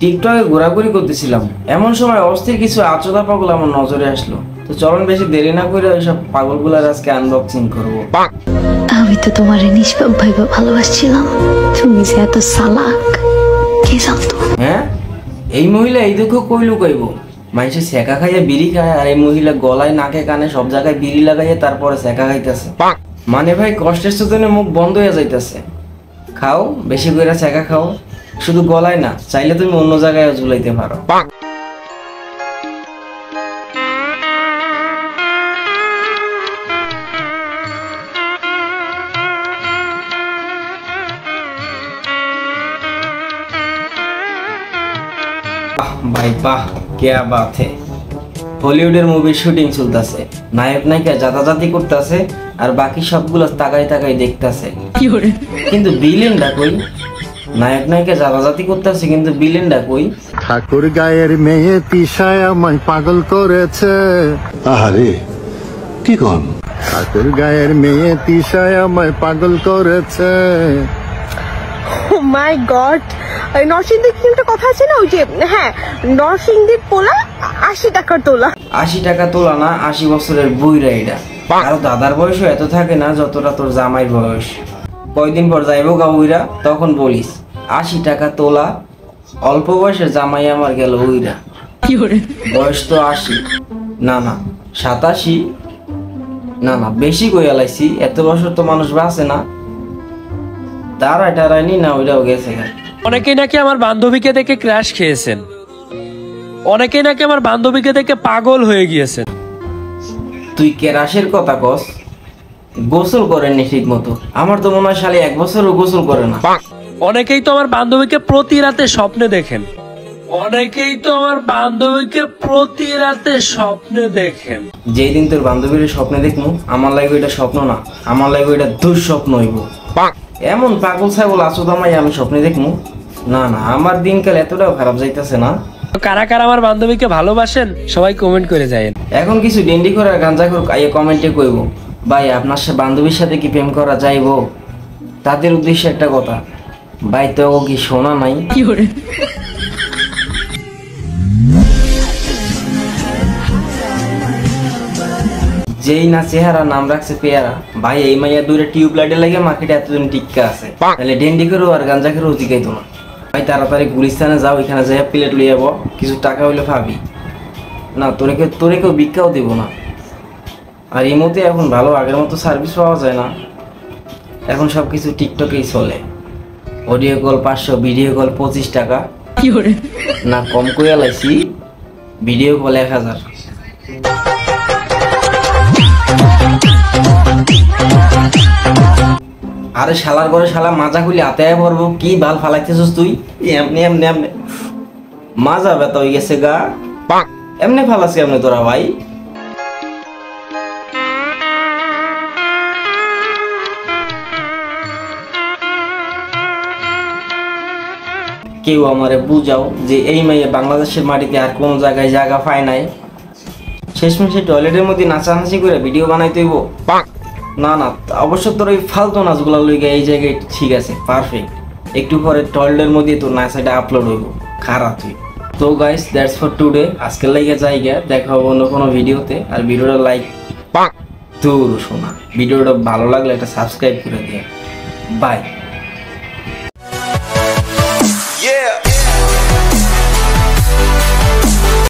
টিকটকে ঘোরাঘুরি করতেছিলাম, এমন সময় অস্থির কিছু আচোদা পাগল আমার নজরে আসলো। তো চলুন বেশি দেরি না করে ওইসব পাগলগুলার আজকে আনবক্সিং করবো। আমি তো তোমার নিষ্পাপ ভাইবা ভালোবাসছিলাম, তুমি যে এত চালাক কে জানতো? হ্যাঁ, এই মহিলা এই দুঃখ কইলু কইব। মানুষে সেকা খাইয়ে বিড়ি খায়, আর এই মহিলা গলায় নাকে কানে সব জায়গায় বিড়ি লাগাইয়ে তারপরে সেকা খাইতেছে। মানে ভাই কষ্টের সুতনে মুখ বন্ধ হয়ে যাইতেছে। খাও, বেশি করে সেকা খাও, শুধু গলায় না, চাইলে তুমি অন্য জায়গায় ঝুলাইতে পারো। ভাই বাহ, क्या बात है। হলিউডের মুভির শুটিং চলতেছে, নায়ক নায়িকা জাতাজাতি করতেছে, আর বাকি সবগুলো তাকাই তাকাই দেখতেছে। কিন্তু ভিলেনটা কই? নায়ক নায়িকা জাতাজাতি করতেছে, কিন্তু ভিলেনটা কই? ঠাকুর গায়ের মেয়ে পিসায় আমায় পাগল করেছে। আরে কি কোন? ঠাকুর গায়ের মেয়ে পিসায় আমায় পাগল করেছে। ও মাই গড, নরসিংদীর কি একটা কথা আছে না, ওই যে হ্যাঁ, নরসিংদীর পোলা 80 টাকার তোলা। 80 টাকা তোলা না, 80 বছরের বুইরা এটা। আর দাদার বয়সও এত থাকে না যতটা তোর জামাইয়ের বয়স। কয়দিন পর যাইবো গা উইরা, তখন বলিস 80 টাকা তোলা, অল্প বয়সের জামাই আমার গেল উইরা। বয়স তো 80 না না 87, না না বেশি কইয়া লাইছি, এত বছর তো মানুষ বাঁচে না। দাঁড়ায় টাড়ায়নি না, ওইটাও গেছে। অনেকেই নাকি আমার বান্ধবীকে দেখে ক্র্যাশ খেয়েছেন, অনেকেই নাকি আমার বান্ধবীকে দেখে পাগল হয়ে গিয়েছেন। তুই ক্রাশের কথা কস? গোসল করেননি ঠিক মতো। আমার তো মনে হয় শালি 1 বছরও গোসল করে না। অনেকেই তো আমার বান্ধবীকে প্রতি রাতে স্বপ্নে দেখেন, অনেকেই তো আমার বান্ধবীকে প্রতি রাতে স্বপ্নে দেখেন। যেই দিন তোর বান্ধবীর স্বপ্নে দেখমু, আমার লাগবে এটা স্বপ্ন না, আমার লাগবে এটা দুঃস্বপ্ন হইব। এমন পাগল ছাগল আছো দামাই আমি স্বপ্নে দেখমু? না না, আমার দিনকাল এতটাও খারাপ যাইতেছে না। কারা কারা আমার বান্ধবীকে ভালোবাসেন সবাই কমেন্ট করে যায়েন। এখন কিছু ডেন্ডি করে গাঞ্জা করে আইয়ে কমেন্টে কইব, ভাই আপনার বান্ধবীর সাথে কি প্রেম করা যাইবো? তাদের উদ্দেশ্যে একটা কথা, ভাই তো কি শোনা নাই? যেই না চেহারা নাম রাখছে পেয়ারা। ভাই এই মাইয়া দুইটা টিউবলাইটে লাগে মার্কেটে এতদিন টিক্কা আছে, তাহলে ডেন্ডি করেও আর গাঞ্জা করেও জিগাইতো না। ভাই তাড়াতাড়ি গুলিস্তানে যাও, এখানে যাই প্লেট লইয়া যাবো, কিছু টাকা হইলে পাবি না, তোরে কেউ ভিক্ষাও দিব না। আর এই মতে এখন ভালো আগের মতো সার্ভিস পাওয়া যায় না, এখন সবকিছু টিকটকেই চলে। অডিও কল 500, ভিডিও কল 25 টাকা। না কম কইয়া লাইছি, ভিডিও কল 1000। আরে শালার ঘরে শালা মাজা খুলে হাতে পড়বো, কি বাল ফালাইতেছিস তুই? এমনি এমনি এমনি মাজা ব্যথা হয়ে গেছে গা, এমনি ফালাস কেমনে তোরা ভাই? কেউ আমারে বুঝাও যে এই মেয়ে বাংলাদেশের মাটিতে আর কোন জায়গায় জায়গা পায় নাই। শেষমেশে টয়লেটের মধ্যে নাচানাচি করে ভিডিও বানাইতে হইব? না না, অবশ্য তোর ওই ফালতু নাচগুলা লইগে এই জায়গায় ঠিক আছে, পারফেক্ট। একটু পরে টয়লেটের মধ্যে তোর নাচাটা আপলোড হইব, খারাপ তুই। তো গাইস, দ্যাটস ফর টুডে। আজকের লাইগে জায়গা দেখা হবে অন্য কোনো ভিডিওতে। আর ভিডিওটা লাইক তোর শোনা, ভিডিওটা ভালো লাগলে একটা সাবস্ক্রাইব করে দিয়ে। বাই।